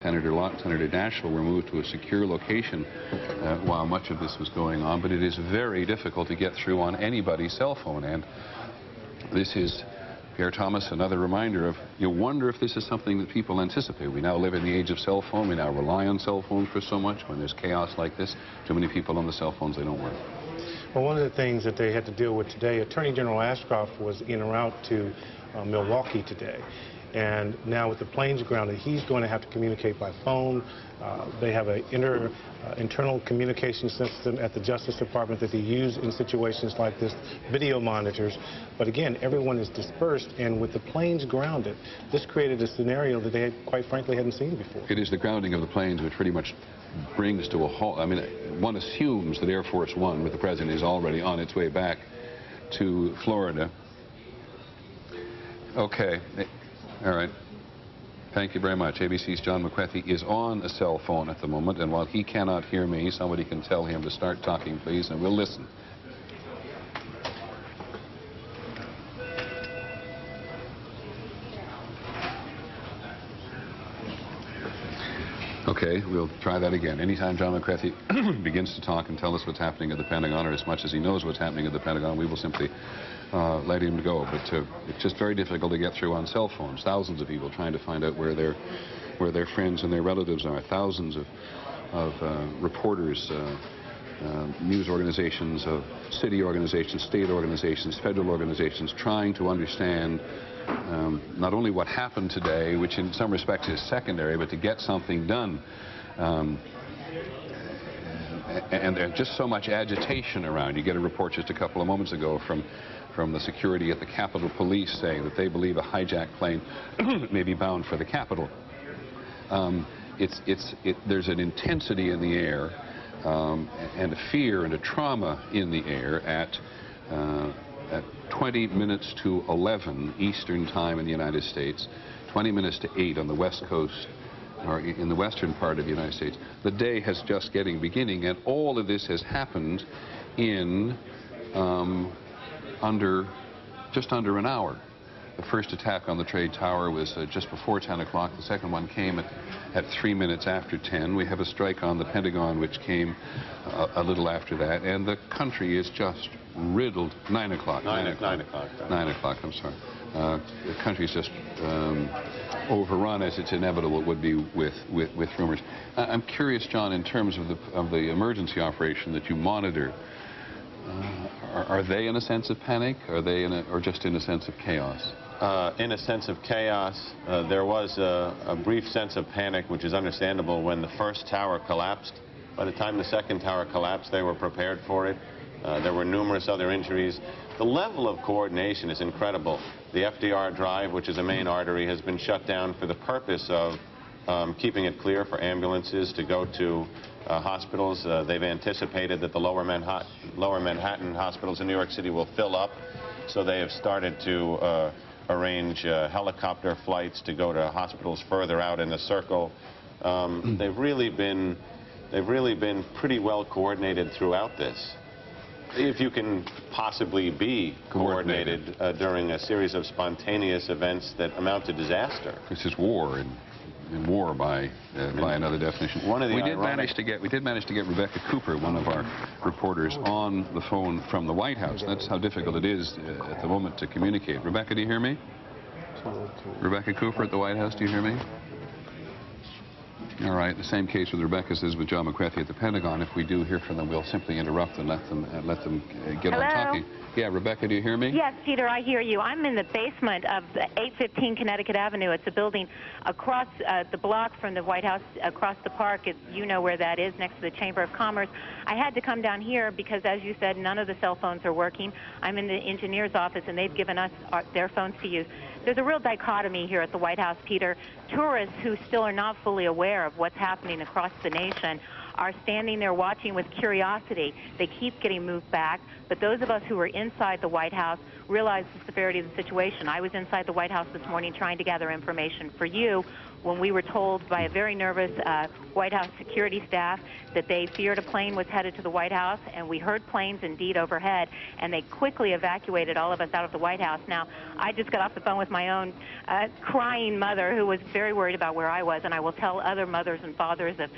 Senator Daschle were moved to a secure location while much of this was going on, but it is very difficult to get through on anybody's cell phone. And this is, Pierre Thomas, another reminder of, you wonder if this is something that people anticipate. We now live in the age of cell phone. We now rely on cell phones for so much. When there's chaos like this, too many people on the cell phones, they don't work. Well, one of the things that they had to deal with today, Attorney General Ashcroft was en route to Milwaukee today. And now with the planes grounded, he's going to have to communicate by phone. They have an internal communication system at the Justice Department that they use in situations like this, video monitors. But again, everyone is dispersed, and with the planes grounded, this created a scenario that they had, quite frankly, hadn't seen before. It is the grounding of the planes which pretty much brings to a halt. I mean, one assumes that Air Force One with the President is already on its way back to Florida. Okay. All right. Thank you very much. ABC's John McWethy is on a cell phone at the moment, and while he cannot hear me, somebody can tell him to start talking, please, and we'll listen. Okay, we'll try that again. Anytime John McWethy begins to talk and tell us what's happening at the Pentagon, or as much as he knows what's happening at the Pentagon, we will simply let him go. But it's just very difficult to get through on cell phones. Thousands of people trying to find out where their friends and their relatives are. Thousands of reporters, news organizations, city organizations, state organizations, federal organizations trying to understand not only what happened today, which in some respects is secondary, but to get something done. And there's just so much agitation around. You get a report just a couple of moments ago from the security at the Capitol Police saying that they believe a hijacked plane may be bound for the Capitol. There's an intensity in the air and a fear and a trauma in the air at 20 minutes to 11 Eastern Time in the United States, 20 minutes to 8 on the West Coast, or in the western part of the United States. The day has just beginning, and all of this has happened in just under an hour. The first attack on the trade tower was just before 10 o'clock. The second one came at 3 minutes after 10. We have a strike on the Pentagon which came a little after that, and the country is just riddled. 9 o'clock. 9 o'clock. 9 o'clock, I'm sorry. The country's just overrun, as it's inevitable it would be, with rumors. I'm curious, John, in terms of the emergency operation that you monitor, are they in a sense of panic? Are they or just in a sense of chaos? In a sense of chaos. There was a brief sense of panic, which is understandable when the first tower collapsed. By the time the second tower collapsed, they were prepared for it. There were numerous other injuries. The level of coordination is incredible. The FDR Drive, which is a main artery, has been shut down for the purpose of keeping it clear for ambulances to go to hospitals. They've anticipated that the lower Manhattan hospitals in New York City will fill up, so they have started to arrange helicopter flights to go to hospitals further out in the circle. They've really been pretty well coordinated throughout this. If you can possibly be coordinated during a series of spontaneous events that amount to disaster. This is war, and war by another definition. We did manage to get Rebecca Cooper, one of our reporters, on the phone from the White House. That's how difficult it is at the moment to communicate. Rebecca, do you hear me? Rebecca Cooper at the White House, do you hear me? All right, the same case with Rebecca's is with John McWethy at the Pentagon. If we do hear from them, we'll simply interrupt and let them get on talking. Yeah, Rebecca, do you hear me? Yes, Peter, I hear you. I'm in the basement of 815 Connecticut Avenue. It's a building across the block from the White House, across the park. You know where that is, next to the Chamber of Commerce. I had to come down here because, as you said, none of the cell phones are working. I'm in the engineer's office, and they've given us their phones to use. There's a real dichotomy here at the White House, Peter. Tourists who still are not fully aware of what's happening across the nation are standing there watching with curiosity. They keep getting moved back, but those of us who are inside the White House realize the severity of the situation. I was inside the White House this morning trying to gather information for you. when we were told by a very nervous White House security staff that they feared a plane was headed to the White House, and we heard planes indeed overhead, and they quickly evacuated all of us out of the White House. Now, I just got off the phone with my own crying mother who was very worried about where I was, and I will tell other mothers and fathers of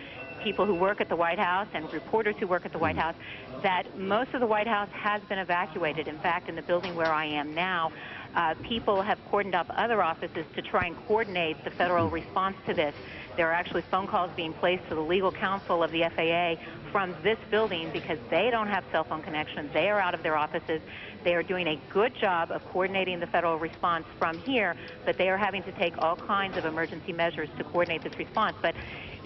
people who work at the White House and reporters who work at the White House that most of the White House has been evacuated. In fact, in the building where I am now, people have cordoned up other offices to try and coordinate the federal response to this. There are actually phone calls being placed to the legal counsel of the FAA from this building because they don't have cell phone connections. They are out of their offices. They are doing a good job of coordinating the federal response from here, but they are having to take all kinds of emergency measures to coordinate this response. But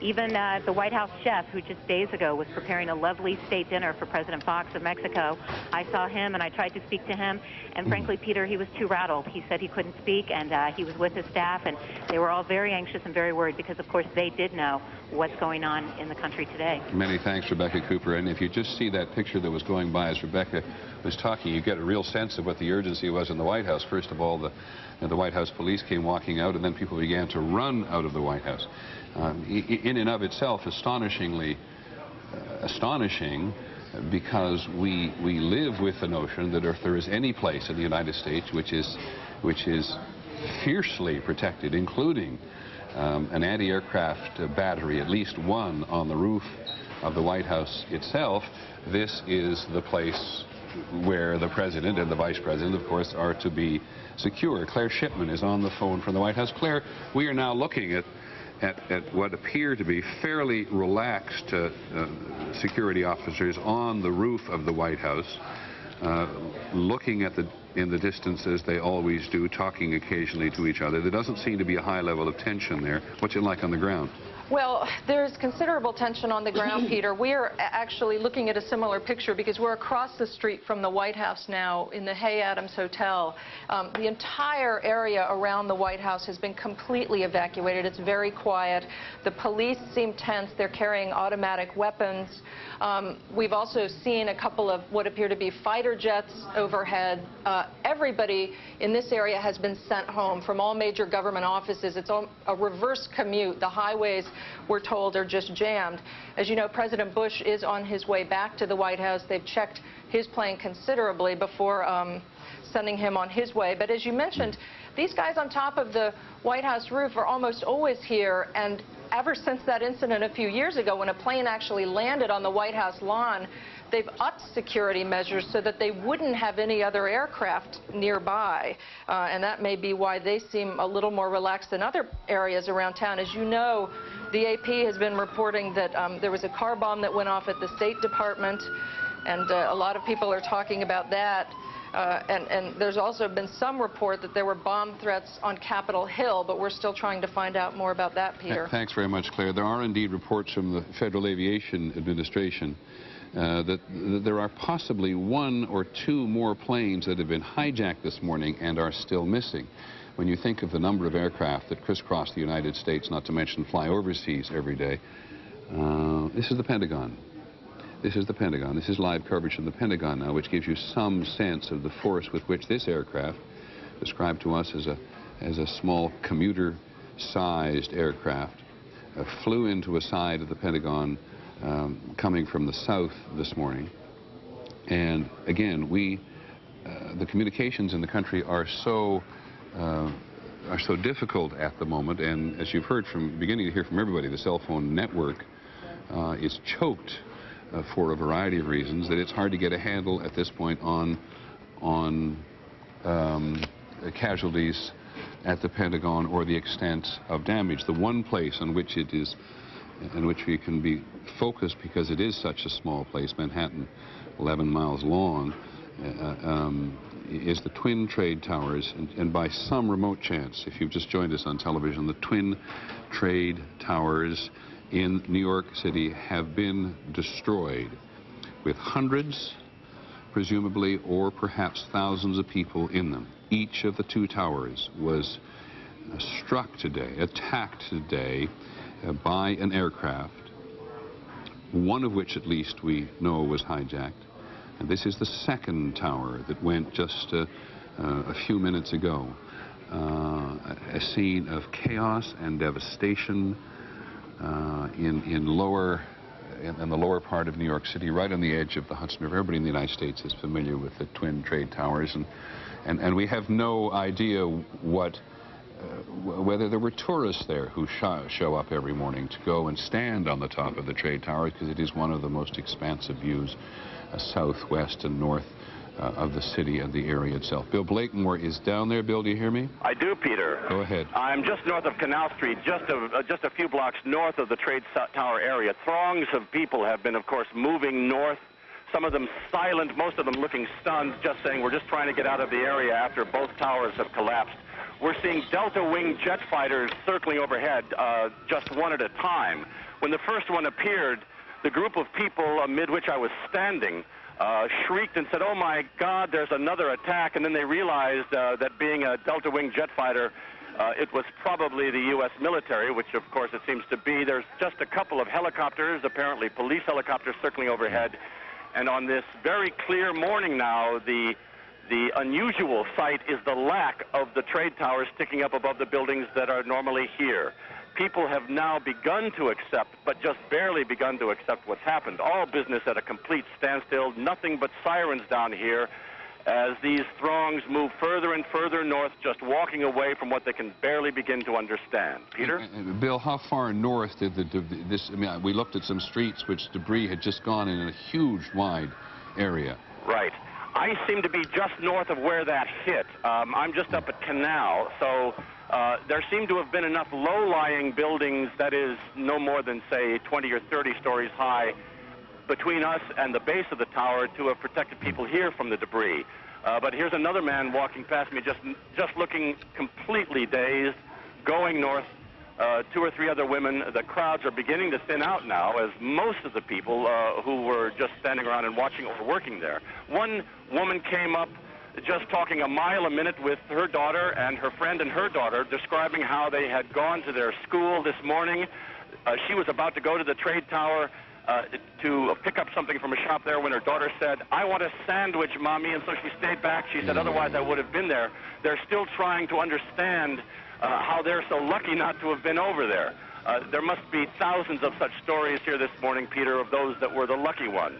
even the White House chef, who just days ago was preparing a lovely state dinner for President Fox of Mexico, I saw him and I tried to speak to him, and frankly, Peter, he was too rattled. He said he couldn't speak, and he was with his staff, and they were all very anxious and very worried because, of course, they did know what's going on in the country today. Many thanks, Rebecca Cooper. And if you just see that picture that was going by as Rebecca was talking, you get a real sense of what the urgency was in the White House. First of all, the White House police came walking out, and then people began to run out of the White House. In and of itself, astonishingly astonishing, because we live with the notion that if there is any place in the United States which is fiercely protected, including an anti-aircraft battery, at least one on the roof of the White House itself, this is the place where the President and the Vice President, of course, are to be secure. Claire Shipman is on the phone from the White House. Claire, we are now looking at what appear to be fairly relaxed security officers on the roof of the White House, looking at in the distance as they always do, talking occasionally to each other. There doesn't seem to be a high level of tension there. What's it like on the ground? Well, there's considerable tension on the ground, Peter. We are actually looking at a similar picture because we're across the street from the White House now in the Hay Adams Hotel. The entire area around the White House has been completely evacuated. It's very quiet. The police seem tense. They're carrying automatic weapons. We've also seen a couple of what appear to be fighter jets overhead. Everybody in this area has been sent home from all major government offices. It's a reverse commute. The highways, we're told, are just jammed. As you know, President Bush is on his way back to the White House. They've checked his plane considerably before sending him on his way. But as you mentioned, these guys on top of the White House roof are almost always here, and ever since that incident a few years ago when a plane actually landed on the White House lawn, they've upped security measures so that they wouldn't have any other aircraft nearby. And that may be why they seem a little more relaxed than other areas around town. As you know, the AP has been reporting that there was a car bomb that went off at the State Department, and a lot of people are talking about that. And there's also been some report that there were bomb threats on Capitol Hill, but we're still trying to find out more about that, Peter. Thanks very much, Claire. There are indeed reports from the Federal Aviation Administration that there are possibly 1 or 2 more planes that have been hijacked this morning and are still missing. When you think of the number of aircraft that crisscross the United States, not to mention fly overseas every day, this is the Pentagon. This is the Pentagon. This is live coverage from the Pentagon now, which gives you some sense of the force with which this aircraft, described to us as a small commuter-sized aircraft, flew into a side of the Pentagon coming from the south this morning. And again, the communications in the country are so difficult at the moment, and as you've heard beginning to hear from everybody, the cell phone network is choked for a variety of reasons, that it's hard to get a handle at this point on casualties at the Pentagon or the extent of damage. The one place in which we can be focused, because it is such a small place, Manhattan, 11 miles long, is the Twin Trade Towers, and by some remote chance, if you've just joined us on television, the Twin Trade Towers in New York City have been destroyed, with hundreds, presumably, or perhaps thousands of people in them. Each of the 2 towers was struck today, attacked today by an aircraft, one of which at least we know was hijacked. And this is the second tower that went just a few minutes ago. a scene of chaos and devastation in the lower part of New York City, right on the edge of the Hudson River. Everybody in the United States is familiar with the twin trade towers, and we have no idea whether there were tourists there who show up every morning to go and stand on the top of the trade tower, because it is one of the most expansive views south, west, and north of the city and the area itself. Bill Blakemore is down there. Bill, do you hear me? I do, Peter. Go ahead. I'm just north of Canal Street, just a few blocks north of the trade tower area. Throngs of people have been, of course, moving north. Some of them silent, most of them looking stunned, just saying we're just trying to get out of the area after both towers have collapsed. We're seeing Delta Wing jet fighters circling overhead, just one at a time. When the first one appeared, the group of people amid which I was standing shrieked and said, "Oh my God, there's another attack," and then they realized that being a Delta Wing jet fighter, it was probably the U.S. military, which of course it seems to be. There's just a couple of helicopters, apparently police helicopters, circling overhead. And on this very clear morning now, the unusual sight is the lack of the trade towers sticking up above the buildings that are normally here. People have now begun to accept, but just barely begun to accept what's happened. All business at a complete standstill, nothing but sirens down here as these throngs move further and further north, just walking away from what they can barely begin to understand. Peter? Bill, how far north did this, I mean, we looked at some streets which debris had just gone in a huge, wide area. Right. I seem to be just north of where that hit. I'm just up at Canal, so there seem to have been enough low-lying buildings, that is no more than, say, 20 or 30 stories high, between us and the base of the tower to have protected people here from the debris. But here's another man walking past me, just looking completely dazed, going north. 2 or 3 other women. The crowds are beginning to thin out now, as most of the people who were just standing around and watching were working there. One woman came up just talking a mile a minute with her daughter and her friend and her daughter, describing how they had gone to their school this morning. She was about to go to the trade tower to pick up something from a shop there when her daughter said, "I want a sandwich, Mommy," and so she stayed back. She said, "Otherwise I would have been there." They're still trying to understand how they're so lucky not to have been over there. There must be thousands of such stories here this morning, Peter, of those that were the lucky ones.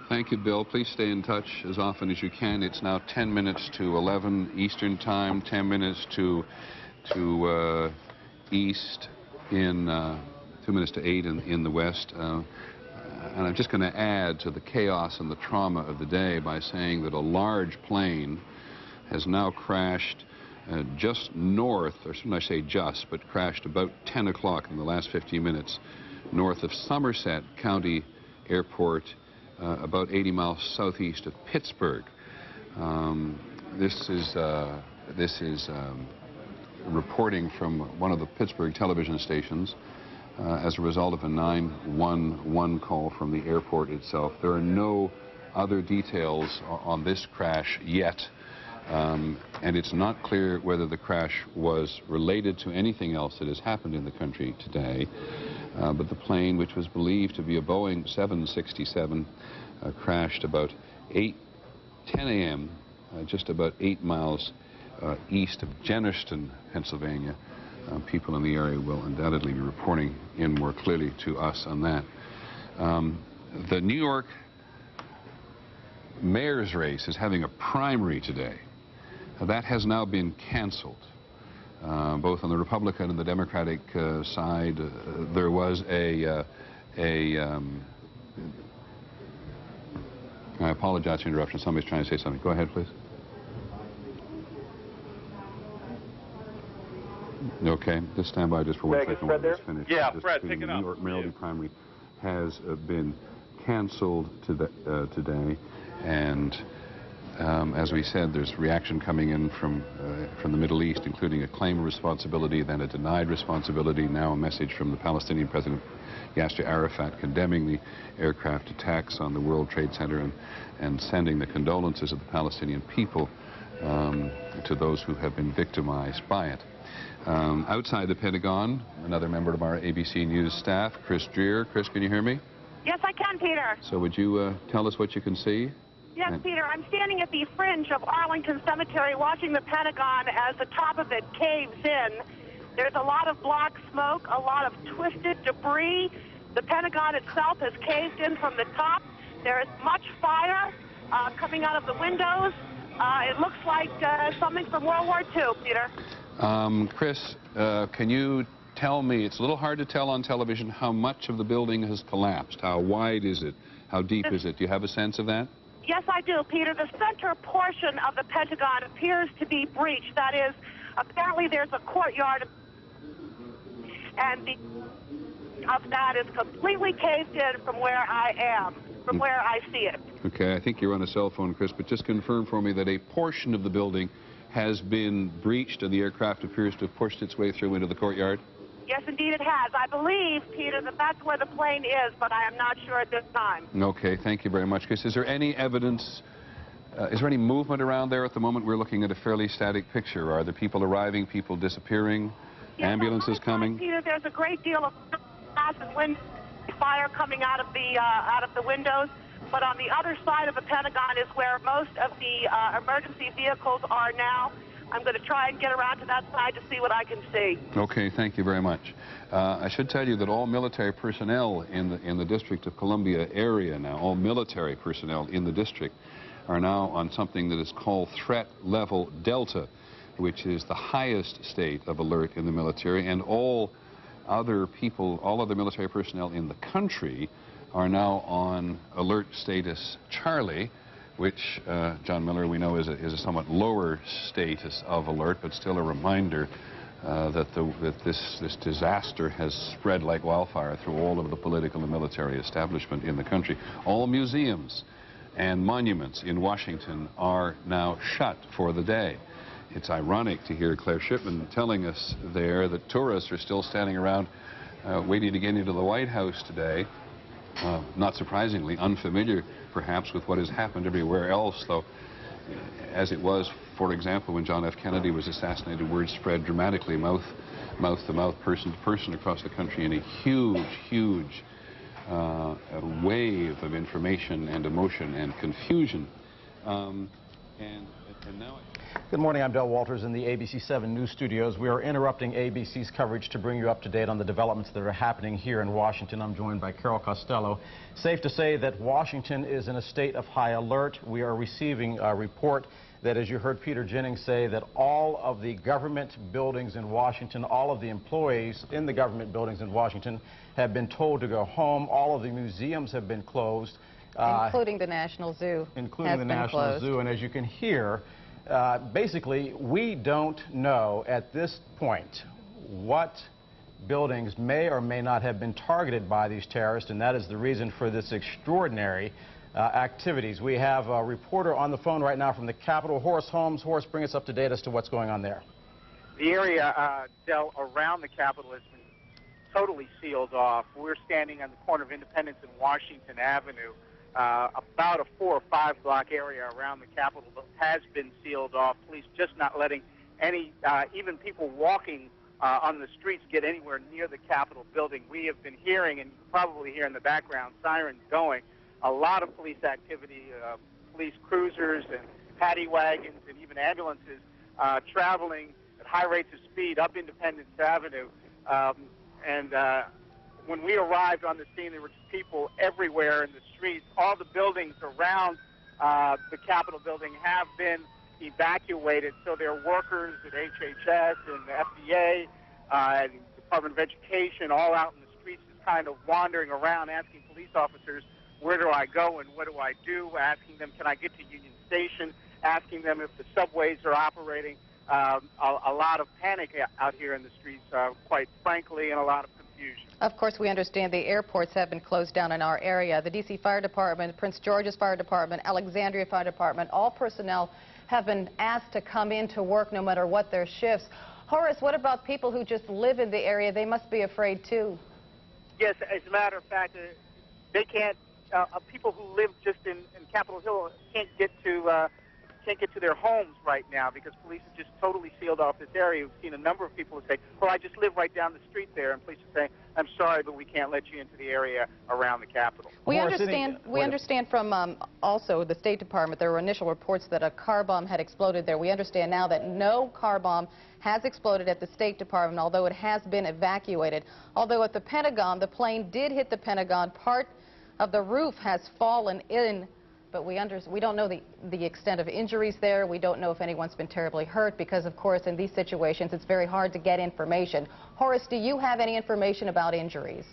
Thank you, Bill. Please stay in touch as often as you can. It's now 10 minutes to 11 Eastern Time, 10 minutes to East, 2 minutes to 8 in the West. And I'm just going to add to the chaos and the trauma of the day by saying that a large plane has now crashed just north, or shouldn't I say just, but crashed about 10 o'clock in the last 15 minutes, north of Somerset County Airport, about 80 miles southeast of Pittsburgh. This is reporting from one of the Pittsburgh television stations as a result of a 911 call from the airport itself. There are no other details on this crash yet. And it's not clear whether the crash was related to anything else that has happened in the country today. But the plane, which was believed to be a Boeing 767, crashed about 10 a.m., just about 8 miles east of Jennerston, Pennsylvania. People in the area will undoubtedly be reporting in more clearly to us on that. The New York mayor's race is having a primary today. That has now been canceled. Both on the Republican and the Democratic side, there was I apologize for interruption. Somebody's trying to say something. Go ahead, please. Okay, just stand by just for 1 second while this finishes. Yeah, Fred, pick it up. The New York mayoral primary has been canceled today, and as we said, there's reaction coming in from the Middle East, including a claim of responsibility, then a denied responsibility, now a message from the Palestinian President Yasser Arafat condemning the aircraft attacks on the World Trade Center and sending the condolences of the Palestinian people to those who have been victimized by it. Outside the Pentagon, another member of our ABC News staff, Chris Dreer. Chris, can you hear me? Yes, I can, Peter. So would you tell us what you can see? Yes, Peter, I'm standing at the fringe of Arlington Cemetery watching the Pentagon as the top of it caves in. There's a lot of black smoke, a lot of twisted debris. The Pentagon itself has caved in from the top. There is much fire coming out of the windows. It looks like something from World War II, Peter. Chris, can you tell me, it's a little hard to tell on television, how much of the building has collapsed? How wide is it? How deep is it? Do you have a sense of that? Yes, I do, Peter. The center portion of the Pentagon appears to be breached. That is, apparently there's a courtyard, and the of that is completely caved in from where I am, from where I see it. Okay, I think you're on a cell phone, Chris, but just confirm for me that a portion of the building has been breached and the aircraft appears to have pushed its way through into the courtyard? Yes, indeed it has. I believe, Peter, that that's where the plane is, but I am not sure at this time. Okay, thank you very much, Chris. Is there any evidence, is there any movement around there at the moment? We're looking at a fairly static picture. Are there people arriving, people disappearing, ambulances coming? Peter, there's a great deal of glass and wind fire coming out of the windows, but on the other side of the Pentagon is where most of the emergency vehicles are now. I'm going to try and get around to that side to see what I can see. Okay, thank you very much. I should tell you that all military personnel in the District of Columbia area now, all military personnel in the district, are now on something that is called Threat Level Delta, which is the highest state of alert in the military, and all other people, all other military personnel in the country are now on alert status Charlie, which, John Miller, we know is a somewhat lower status of alert, but still a reminder that this disaster has spread like wildfire through all of the political and military establishment in the country. All museums and monuments in Washington are now shut for the day. It's ironic to hear Claire Shipman telling us there that tourists are still standing around waiting to get into the White House today. Not surprisingly, unfamiliar perhaps with what has happened everywhere else, though, as it was, for example, when John F. Kennedy was assassinated, word spread dramatically, mouth to mouth, person to person across the country in a huge wave of information and emotion and confusion. And now... Good morning, I'm Del Walters in the ABC 7 News Studios. We are interrupting ABC's coverage to bring you up to date on the developments that are happening here in Washington. I'm joined by Carol Costello. Safe to say that Washington is in a state of high alert. We are receiving a report that, as you heard Peter Jennings say, that all of the government buildings in Washington, all of the employees in the government buildings in Washington have been told to go home. All of the museums have been closed. Including the National Zoo. Including the National Zoo. And as you can hear, basically, we don't know at this point what buildings may or may not have been targeted by these terrorists, and that is the reason for this extraordinary activities. We have a reporter on the phone right now from the Capitol, Horace Holmes. Horace, bring us up to date as to what's going on there. The area, Del, around the Capitol has been totally sealed off. We're standing on the corner of Independence and Washington Avenue. About a 4 or 5 block area around the Capitol has been sealed off. Police just not letting any, even people walking on the streets get anywhere near the Capitol building. We have been hearing, and you can probably hear in the background, sirens going. A lot of police activity, police cruisers and paddy wagons and even ambulances traveling at high rates of speed up Independence Avenue. When we arrived on the scene, there were just people everywhere in the streets. All the buildings around the Capitol building have been evacuated, so there are workers at HHS and the FDA and the Department of Education all out in the streets just kind of wandering around asking police officers, where do I go and what do I do, asking them, can I get to Union Station, asking them if the subways are operating. A lot of panic out here in the streets, quite frankly, and a lot of confusion. Of course, we understand the airports have been closed down in our area. The D.C. Fire Department, Prince George's Fire Department, Alexandria Fire Department, all personnel have been asked to come into work no matter what their shifts. Horace, what about people who just live in the area? They must be afraid, too. Yes, as a matter of fact, they can't, people who live just in Capitol Hill can't get to can't get to their homes right now because police have just totally sealed off this area. We've seen a number of people who say, well, I just live right down the street there, and police are saying, I'm sorry, but we can't let you into the area around the Capitol. We understand from also the State Department, there were initial reports that a car bomb had exploded there. We understand now that no car bomb has exploded at the State Department, although it has been evacuated. Although at the Pentagon, the plane did hit the Pentagon. Part of the roof has fallen in, but we don't know the extent of injuries there. We don't know if anyone's been terribly hurt because, of course, in these situations, it's very hard to get information. Horace, do you have any information about injuries?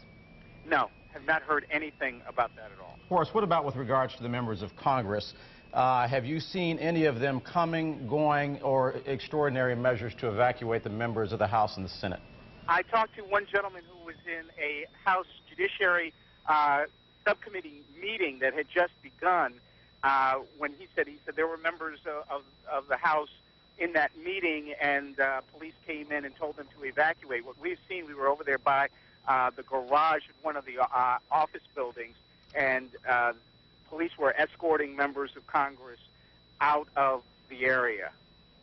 No, have not heard anything about that at all. Horace, what about with regards to the members of Congress? Have you seen any of them coming, going, or extraordinary measures to evacuate the members of the House and the Senate? I talked to one gentleman who was in a House Judiciary subcommittee meeting that had just begun when he said there were members of the House in that meeting, and police came in and told them to evacuate. What we've seen, we were over there by the garage of one of the office buildings, and police were escorting members of Congress out of the area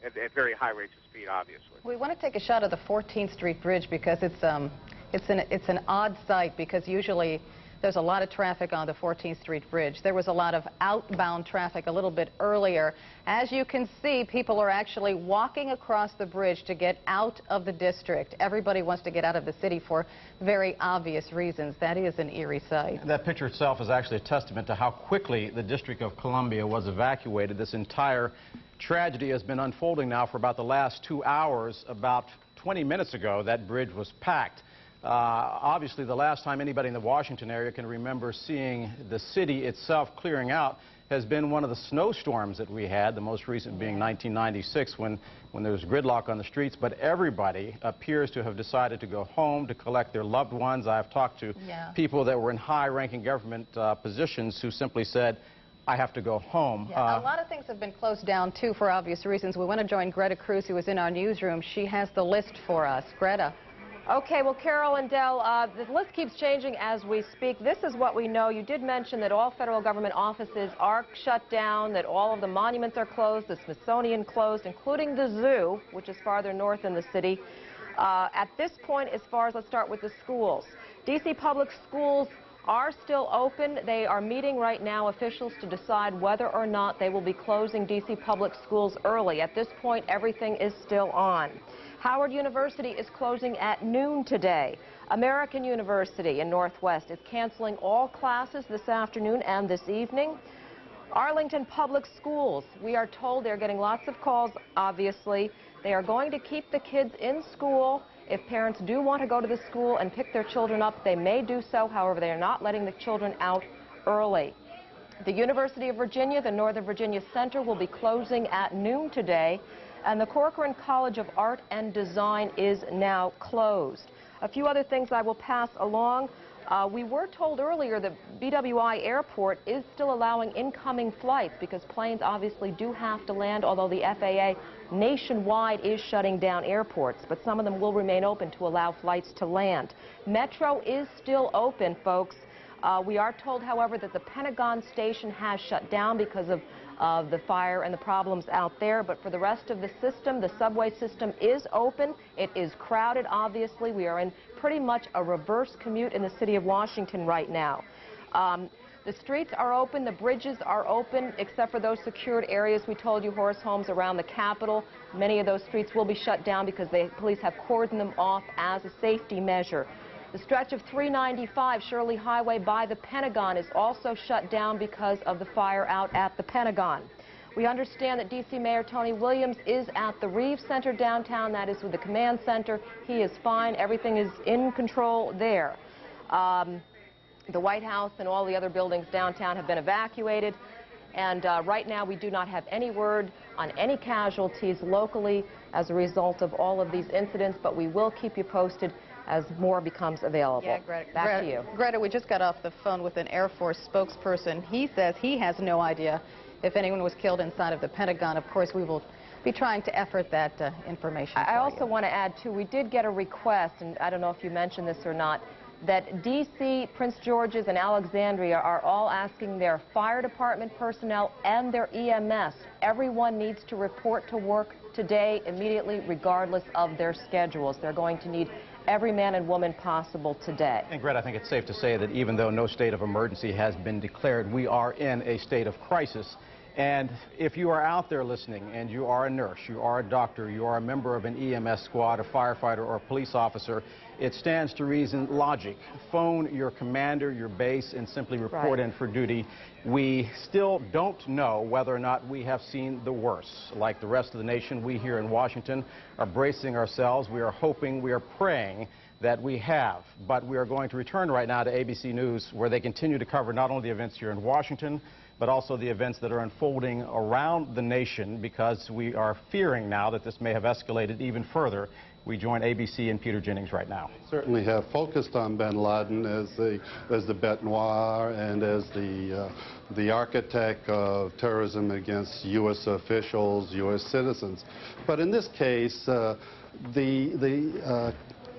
at very high rates of speed, obviously. We want to take a shot of the 14th Street Bridge because it's an odd sight because usually there's a lot of traffic on the 14th Street Bridge. There was a lot of outbound traffic a little bit earlier. As you can see, people are actually walking across the bridge to get out of the district. Everybody wants to get out of the city for very obvious reasons. That is an eerie sight. That picture itself is actually a testament to how quickly the District of Columbia was evacuated. This entire tragedy has been unfolding now for about the last 2 hours. About 20 minutes ago, that bridge was packed. Obviously, the last time anybody in the Washington area can remember seeing the city itself clearing out has been one of the snowstorms that we had, the most recent being 1996 when there was gridlock on the streets. But everybody appears to have decided to go home to collect their loved ones. I've talked to people that were in high-ranking government positions who simply said, I have to go home. Yeah, a lot of things have been closed down, too, for obvious reasons. We want to join Greta Cruz, who is in our newsroom. She has the list for us. Greta. Okay, well, Carol and Del, the list keeps changing as we speak. This is what we know. You did mention that all federal government offices are shut down, that all of the monuments are closed, the Smithsonian closed, including the zoo, which is farther north in the city. At this point, as far as, let's start with the schools. D.C. public schools are still open. They are meeting right now, officials, to decide whether or not they will be closing D.C. public schools early. At this point, everything is still on. Howard University is closing at noon today. American University in Northwest is canceling all classes this afternoon and this evening. Arlington Public Schools, we are told they're getting lots of calls, obviously. They are going to keep the kids in school. If parents do want to go to the school and pick their children up, they may do so. However, they are not letting the children out early. The University of Virginia, the Northern Virginia Center, will be closing at noon today. And the Corcoran College of Art and Design is now closed. A few other things I will pass along. We were told earlier that BWI Airport is still allowing incoming flights because planes obviously do have to land, although the FAA nationwide is shutting down airports. But some of them will remain open to allow flights to land. Metro is still open, folks. We are told, however, that the Pentagon station has shut down because of the fire and the problems out there. But for the rest of the system, the subway system is open. It is crowded, obviously. We are in pretty much a reverse commute in the city of Washington right now. The streets are open, the bridges are open, except for those secured areas we told you, Horace Holmes, around the Capitol. Many of those streets will be shut down because the police have cordoned them off as a safety measure. The stretch of 395 Shirley Highway by the Pentagon is also shut down because of the fire out at the Pentagon. We understand that D.C. Mayor Tony Williams is at the Reeves Center downtown. That is with the command center. He is fine. Everything is in control there. The White House and all the other buildings downtown have been evacuated. And right now we do not have any word on any casualties locally as a result of all of these incidents, but we will keep you posted as more becomes available. Yeah, Greta, back to you. Greta, we just got off the phone with an Air Force spokesperson. He says he has no idea if anyone was killed inside of the Pentagon. Of course, we will be trying to effort that information. I also want to add, too, we did get a request, and I don't know if you mentioned this or not, that D.C., Prince George's, and Alexandria are all asking their fire department personnel and their EMS. Everyone needs to report to work today immediately, regardless of their schedules. They're going to need every man and woman possible today. And Greta, I think it's safe to say that even though no state of emergency has been declared, we are in a state of crisis. And if you are out there listening and you are a nurse, you are a doctor, you are a member of an EMS squad, a firefighter, or a police officer, it stands to reason logic. Phone your commander, your base, and simply report in for duty. We still don't know whether or not we have seen the worst. Like the rest of the nation, we here in Washington are bracing ourselves. We are hoping, we are praying that we have. But we are going to return right now to ABC News, where they continue to cover not only the events here in Washington, but also the events that are unfolding around the nation, because we are fearing now that this may have escalated even further. We join ABC and Peter Jennings right now. Certainly have focused on bin Laden as the bête noire and as the architect of terrorism against U.S. officials, U.S. citizens. But in this case, the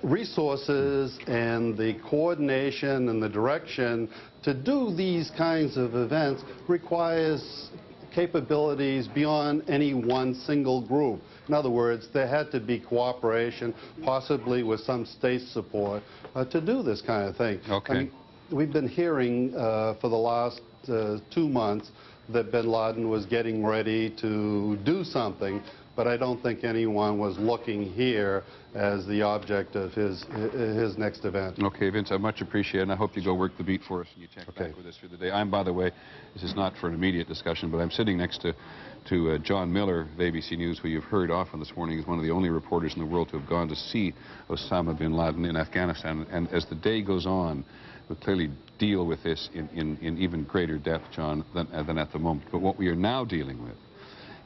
resources and the coordination and the direction to do these kinds of events requires capabilities beyond any one single group. In other words, there had to be cooperation, possibly with some state support, to do this kind of thing. Okay. I mean, we've been hearing for the last 2 months that bin Laden was getting ready to do something, but I don't think anyone was looking here as the object of his next event. Okay, Vince, I much appreciate it, and I hope you go work the beat for us and you check back with us through the day. I'm, by the way, this is not for an immediate discussion, but I'm sitting next to John Miller of ABC News, who you've heard often this morning is one of the only reporters in the world to have gone to see Osama bin Laden in Afghanistan. And as the day goes on, we'll clearly deal with this in even greater depth, John, than at the moment. But what we are now dealing with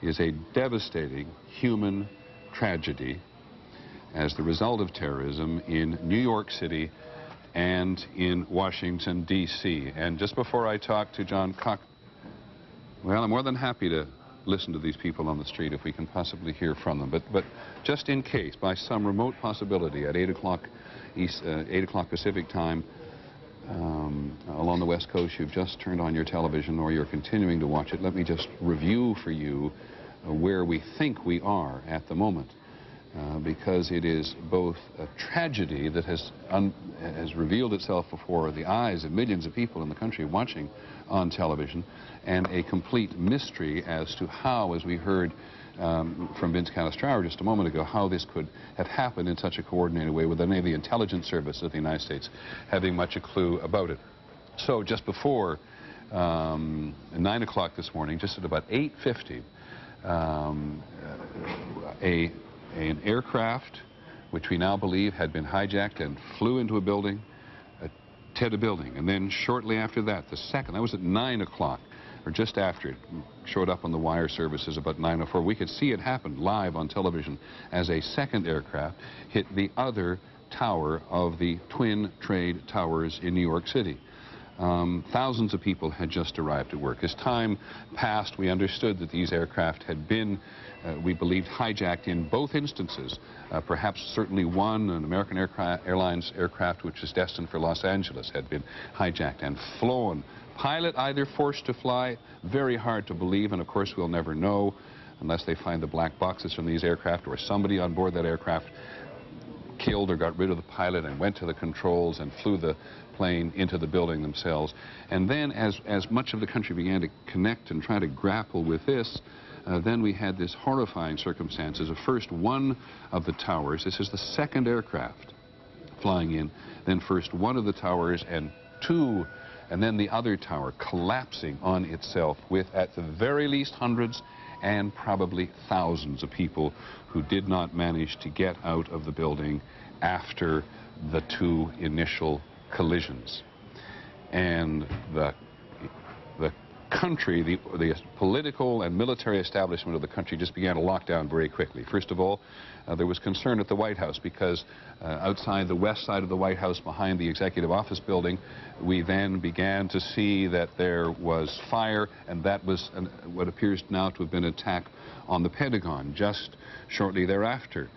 is a devastating human tragedy as the result of terrorism in New York City and in Washington, D.C. And just before I talk to John Cox, well, I'm more than happy to listen to these people on the street if we can possibly hear from them. But just in case, by some remote possibility, at 8 o'clock Pacific time, along the West Coast, you've just turned on your television or you're continuing to watch it, let me just review for you where we think we are at the moment. Because it is both a tragedy that has revealed itself before the eyes of millions of people in the country watching on television, and a complete mystery as to how, as we heard from Vince Calistrauer just a moment ago, how this could have happened in such a coordinated way with any of the intelligence services of the United States having much a clue about it. So just before 9 o'clock this morning, just at about 8:50, an aircraft, which we now believe had been hijacked and flew into a building, and then shortly after that, that was at 9 o'clock, or just after it showed up on the wire services about 9:04. We could see it happen live on television as a second aircraft hit the other tower of the twin trade towers in New York City. Thousands of people had just arrived at work. As time passed, we understood that these aircraft had been, we believed, hijacked in both instances. Perhaps certainly one, an American Airlines aircraft which was destined for Los Angeles, had been hijacked and flown. Pilot either forced to fly, very hard to believe, and of course we'll never know unless they find the black boxes from these aircraft, or somebody on board that aircraft killed or got rid of the pilot and went to the controls and flew the plane into the building themselves. And then as much of the country began to connect and try to grapple with this, then we had this horrifying circumstances of first one of the towers, this is the second aircraft flying in, then first one of the towers and then the other tower collapsing on itself with, at the very least, hundreds and probably thousands of people who did not manage to get out of the building after the two initial collisions. And the country, the political and military establishment of the country just began to lock down very quickly. First of all, there was concern at the White House because outside the west side of the White House, behind the Executive Office building, we then began to see that there was fire, and that was what appears now to have been an attack on the Pentagon. Just shortly thereafter,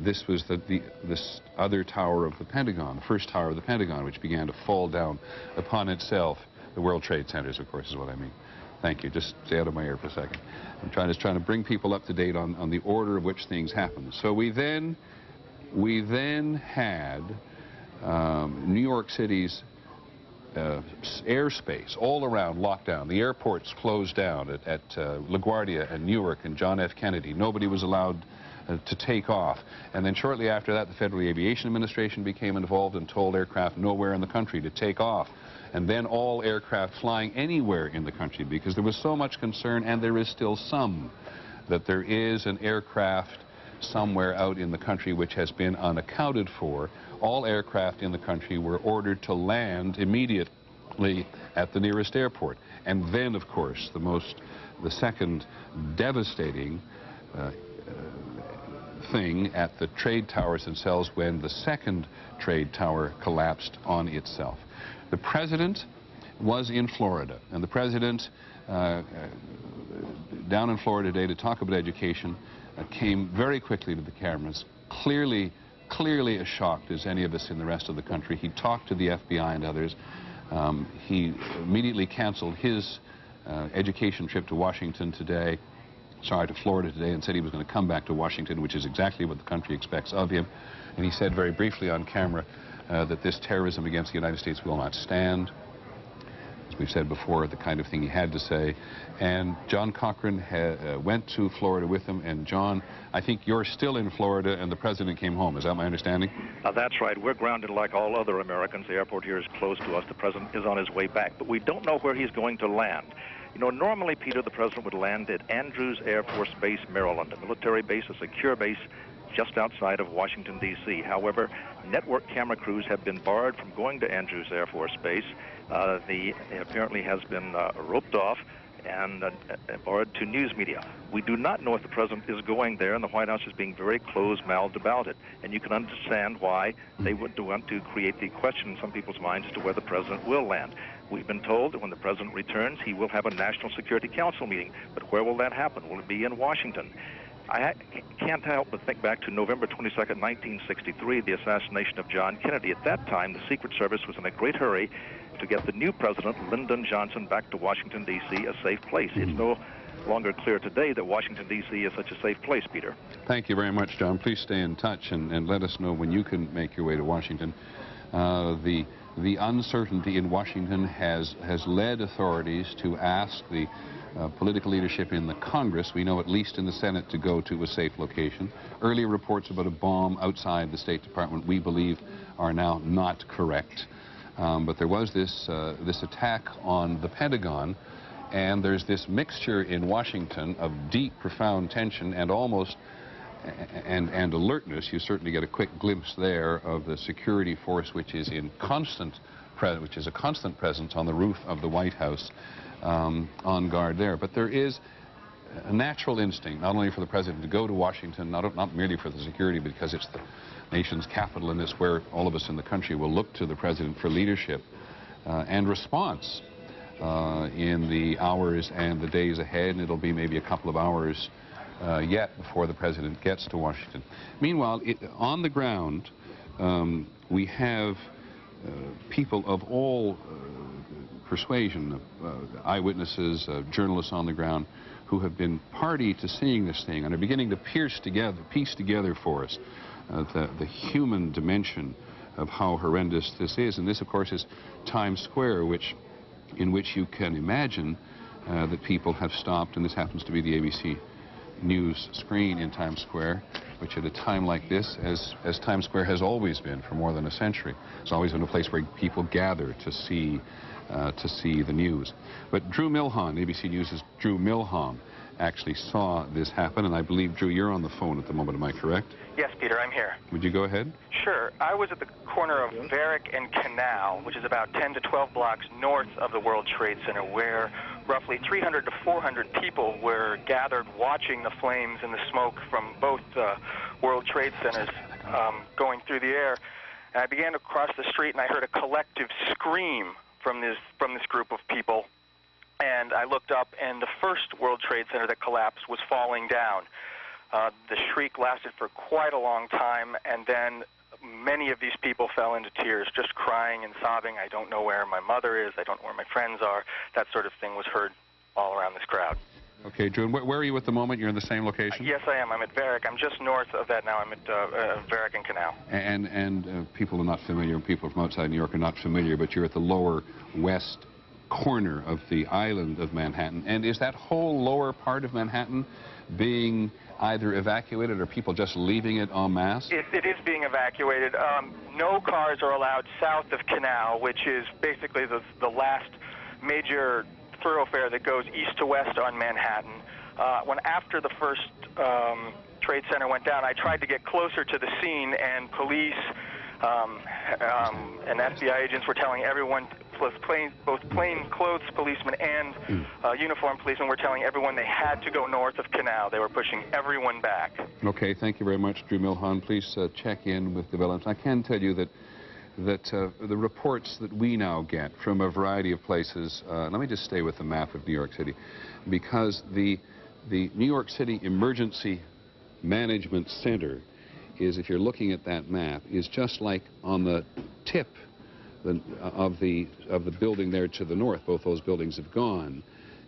This was this other tower of the Pentagon, the first tower of the Pentagon, which began to fall down upon itself. The World Trade Centers, of course, is what I mean. Thank you. Just stay out of my ear for a second. I'm trying to bring people up to date on the order of which things happened. So we then had New York City's airspace all around locked down. The airports closed down at LaGuardia and Newark and John F. Kennedy. Nobody was allowed to take off. And then shortly after that, the Federal Aviation Administration became involved and told aircraft nowhere in the country to take off. And then all aircraft flying anywhere in the country, because there was so much concern, and there is still some, that there is an aircraft somewhere out in the country which has been unaccounted for. All aircraft in the country were ordered to land immediately at the nearest airport. And then, of course, the second devastating thing at the trade towers themselves, when the second trade tower collapsed on itself. The president was in Florida, and the president down in Florida today to talk about education came very quickly to the cameras, clearly as shocked as any of us in the rest of the country. He talked to the FBI and others. He immediately canceled his education trip to Washington today, to Florida today, and said he was going to come back to Washington, which is exactly what the country expects of him. And he said very briefly on camera that this terrorism against the United States will not stand. As we've said before, the kind of thing he had to say. And John Cochran went to Florida with him. And John, I think you're still in Florida and the president came home. Is that my understanding? That's right. We're grounded like all other Americans. The airport here is close to us. The president is on his way back, but we don't know where he's going to land. You know, normally, Peter, the president would land at Andrews Air Force Base, Maryland, a military base, a secure base just outside of Washington, D.C. However, network camera crews have been barred from going to Andrews Air Force Base. It apparently has been roped off and barred to news media. We do not know if the president is going there, and the White House is being very close-mouthed about it. And you can understand why they would want to create the question in some people's minds as to where the president will land. We've been told that when the president returns, he will have a National Security Council meeting. But where will that happen? Will it be in Washington? I can't help but think back to November 22nd, 1963, the assassination of John Kennedy. At that time, the Secret Service was in a great hurry to get the new president, Lyndon Johnson, back to Washington, D.C., a safe place. It's no longer clear today that Washington, D.C. is such a safe place, Peter. Thank you very much, John. Please stay in touch and let us know when you can make your way to Washington. The uncertainty in Washington has led authorities to ask the political leadership in the Congress, we know at least in the Senate, to go to a safe location. Earlier reports about a bomb outside the State Department, we believe, are now not correct. But there was this attack on the Pentagon, and there's this mixture in Washington of deep, profound tension and almost and alertness. You certainly get a quick glimpse there of the security force, which is a constant presence on the roof of the White House, on guard there. But there is a natural instinct, not only for the president to go to Washington, not merely for the security, because it's the nation's capital and it's where all of us in the country will look to the president for leadership and response in the hours and the days ahead, and it'll be maybe a couple of hours yet before the president gets to Washington. Meanwhile, on the ground, we have people of all persuasion, eyewitnesses, journalists on the ground, who have been party to seeing this thing and are beginning to piece together for us the human dimension of how horrendous this is. And this, of course, is Times Square, in which you can imagine that people have stopped, and this happens to be the ABC News screen in Times Square, which at a time like this, as Times Square has always been for more than a century, it's always been a place where people gather to see the news. But Drew Milhon, ABC News' Drew Milhon, actually saw this happen, and I believe, Drew, you're on the phone at the moment, am I correct? Yes, Peter, I'm here. Would you go ahead? Sure. I was at the corner of Varick and Canal, which is about 10 to 12 blocks north of the World Trade Center, where roughly 300 to 400 people were gathered watching the flames and the smoke from both World Trade Centers going through the air. And I began to cross the street, and I heard a collective scream from this group of people. And I looked up, and the first World Trade Center that collapsed was falling down. The shriek lasted for quite a long time, and then many of these people fell into tears, just crying and sobbing. I don't know where my mother is. I don't know where my friends are. That sort of thing was heard all around this crowd. Okay, June, where are you at the moment? You're in the same location? Yes, I am. I'm at Varick. I'm just north of that now. I'm at Varick and Canal. And people are not familiar, people from outside New York are not familiar, but you're at the lower west corner of the island of Manhattan. And is that whole lower part of Manhattan being either evacuated or people just leaving it en masse? It is being evacuated. No cars are allowed south of Canal, which is basically the last major thoroughfare that goes east to west on Manhattan. After the first Trade Center went down, I tried to get closer to the scene, and police and FBI agents were telling everyone, both plainclothes policemen and uniformed policemen were telling everyone they had to go north of Canal. They were pushing everyone back. Okay, thank you very much, Drew Milhon. Please check in with developments. I can tell you that the reports that we now get from a variety of places, let me just stay with the map of New York City, because the New York City Emergency Management Center is, if you're looking at that map, is just like on the tip of the building there to the north. Both those buildings have gone.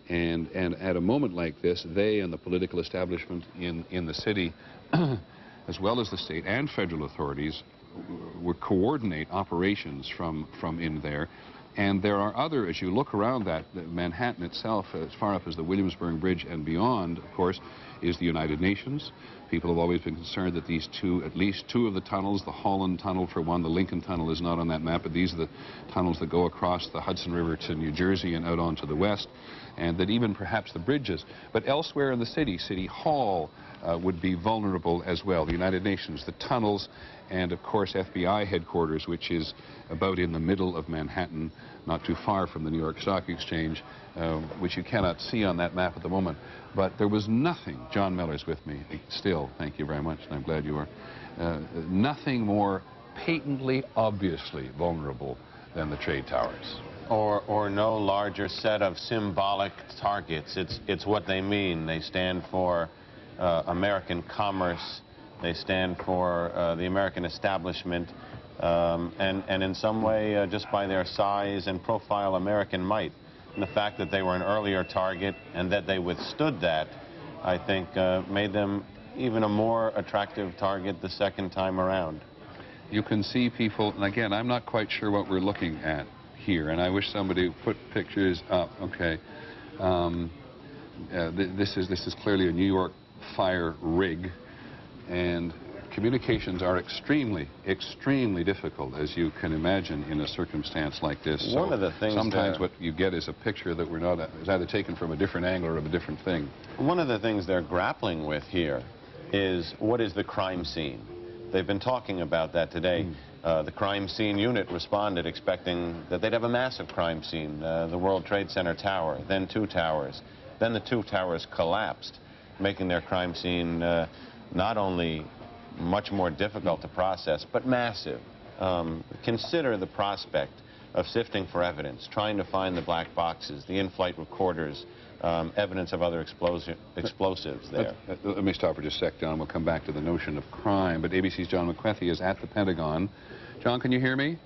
And at a moment like this, they and the political establishment in the city, as well as the state and federal authorities, would coordinate operations from in there. And there are other, as you look around that, Manhattan itself, as far up as the Williamsburg Bridge and beyond, of course, is the United Nations. People have always been concerned that these at least two of the tunnels, the Holland Tunnel for one, the Lincoln Tunnel is not on that map, but these are the tunnels that go across the Hudson River to New Jersey and out onto the west, and that even perhaps the bridges. But elsewhere in the city, City Hall would be vulnerable as well. The United Nations, the tunnels, and of course FBI headquarters, which is about in the middle of Manhattan, not too far from the New York Stock Exchange, which you cannot see on that map at the moment. But there was nothing, John Miller's with me still, thank you very much, and I'm glad you are, nothing more patently, obviously vulnerable than the trade towers. Or no larger set of symbolic targets. It's what they mean. They stand for American commerce. They stand for the American establishment, and in some way, just by their size and profile, American might. And the fact that they were an earlier target and that they withstood that, I think, made them even a more attractive target the second time around. You can see people, and again, I'm not quite sure what we're looking at here, and I wish somebody would put pictures up. Okay, this is clearly a New York fire rig, and communications are extremely, extremely difficult, as you can imagine, in a circumstance like this. One of the things sometimes what you get is a picture that is either taken from a different angle or of a different thing. One of the things they're grappling with here is, what is the crime scene? They've been talking about that today. The crime scene unit responded expecting that they'd have a massive crime scene, the World Trade Center tower, then two towers. Then the two towers collapsed, making their crime scene not only much more difficult to process, but massive. Consider the prospect of sifting for evidence, trying to find the black boxes, the in-flight recorders, evidence of other explosives there. Let me stop for just a sec, John. We'll come back to the notion of crime. But ABC's John McWethy is at the Pentagon. John, can you hear me?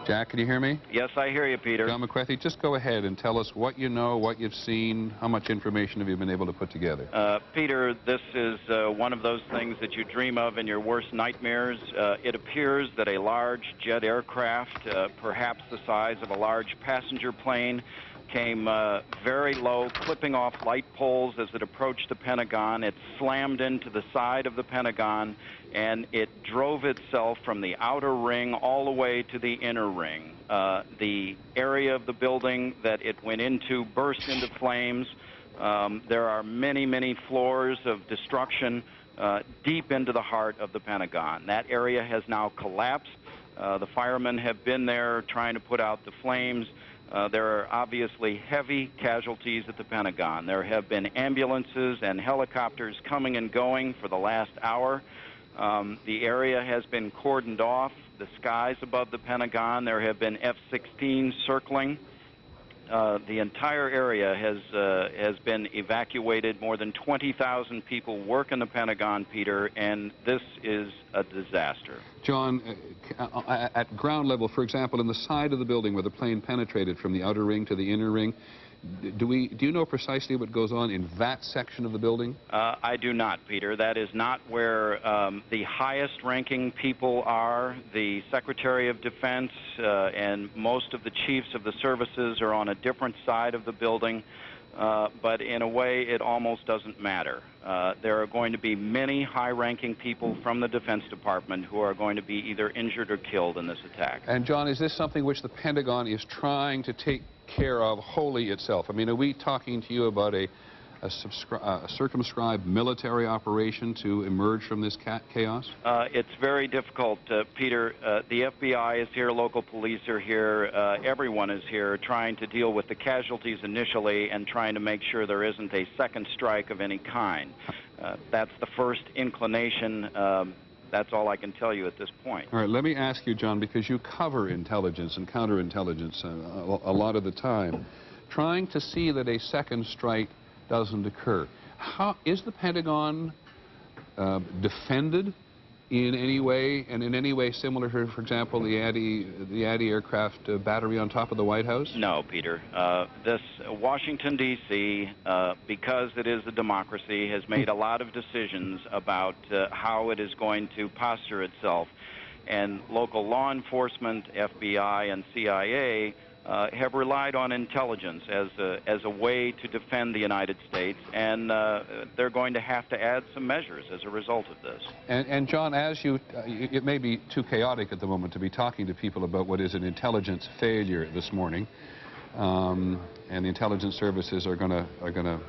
Jack, can you hear me? Yes, I hear you, Peter. John McWethy, just go ahead and tell us what you know, what you've seen, how much information have you been able to put together? Peter, this is one of those things that you dream of in your worst nightmares. It appears that a large jet aircraft, perhaps the size of a large passenger plane, came very low, clipping off light poles as it approached the Pentagon. It slammed into the side of the Pentagon, and it drove itself from the outer ring all the way to the inner ring. The area of the building that it went into burst into flames. There are many, many floors of destruction deep into the heart of the Pentagon. That area has now collapsed. The firemen have been there trying to put out the flames. There are obviously heavy casualties at the Pentagon. There have been ambulances and helicopters coming and going for the last hour. The area has been cordoned off. The skies above the Pentagon, there have been F-16s circling. the entire area has been evacuated. More than 20,000 people work in the Pentagon, Peter, and this is a disaster. John, at ground level, for example, in the side of the building where the plane penetrated from the outer ring to the inner ring, do you know precisely what goes on in that section of the building? I do not, Peter. That is not where the highest-ranking people are. The Secretary of Defense and most of the chiefs of the services are on a different side of the building. But in a way, it almost doesn't matter. There are going to be many high-ranking people from the Defense Department who are going to be either injured or killed in this attack. And, John, is this something which the Pentagon is trying to take care of wholly itself? I mean, are we talking to you about a circumscribed military operation to emerge from this chaos? It's very difficult, Peter. The FBI is here, local police are here, everyone is here trying to deal with the casualties initially and trying to make sure there isn't a second strike of any kind. That's the first inclination. That's all I can tell you at this point. All right, let me ask you, John, because you cover intelligence and counterintelligence a lot of the time, trying to see that a second strike doesn't occur. How is the Pentagon defended in any way, and in any way similar to, for example, the anti-aircraft battery on top of the White House? No, Peter. This Washington, D.C., because it is a democracy, has made a lot of decisions about how it is going to posture itself. And local law enforcement, FBI, and CIA have relied on intelligence as a way to defend the United States, and they're going to have to add some measures as a result of this. And John, as it may be too chaotic at the moment to be talking to people about what is an intelligence failure this morning, and the intelligence services are going to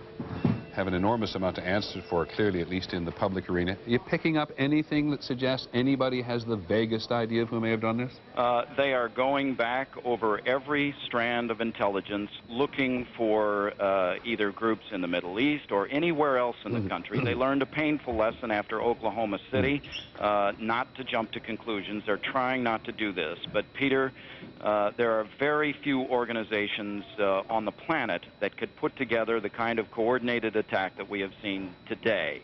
have an enormous amount to answer for, clearly, at least in the public arena. Are you picking up anything that suggests anybody has the vaguest idea of who may have done this? They are going back over every strand of intelligence, looking for either groups in the Middle East or anywhere else in the country. They learned a painful lesson after Oklahoma City, not to jump to conclusions. They're trying not to do this. But, Peter, there are very few organizations on the planet that could put together the kind of coordinated attack that we have seen today.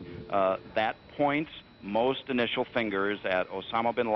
That points most initial fingers at Osama bin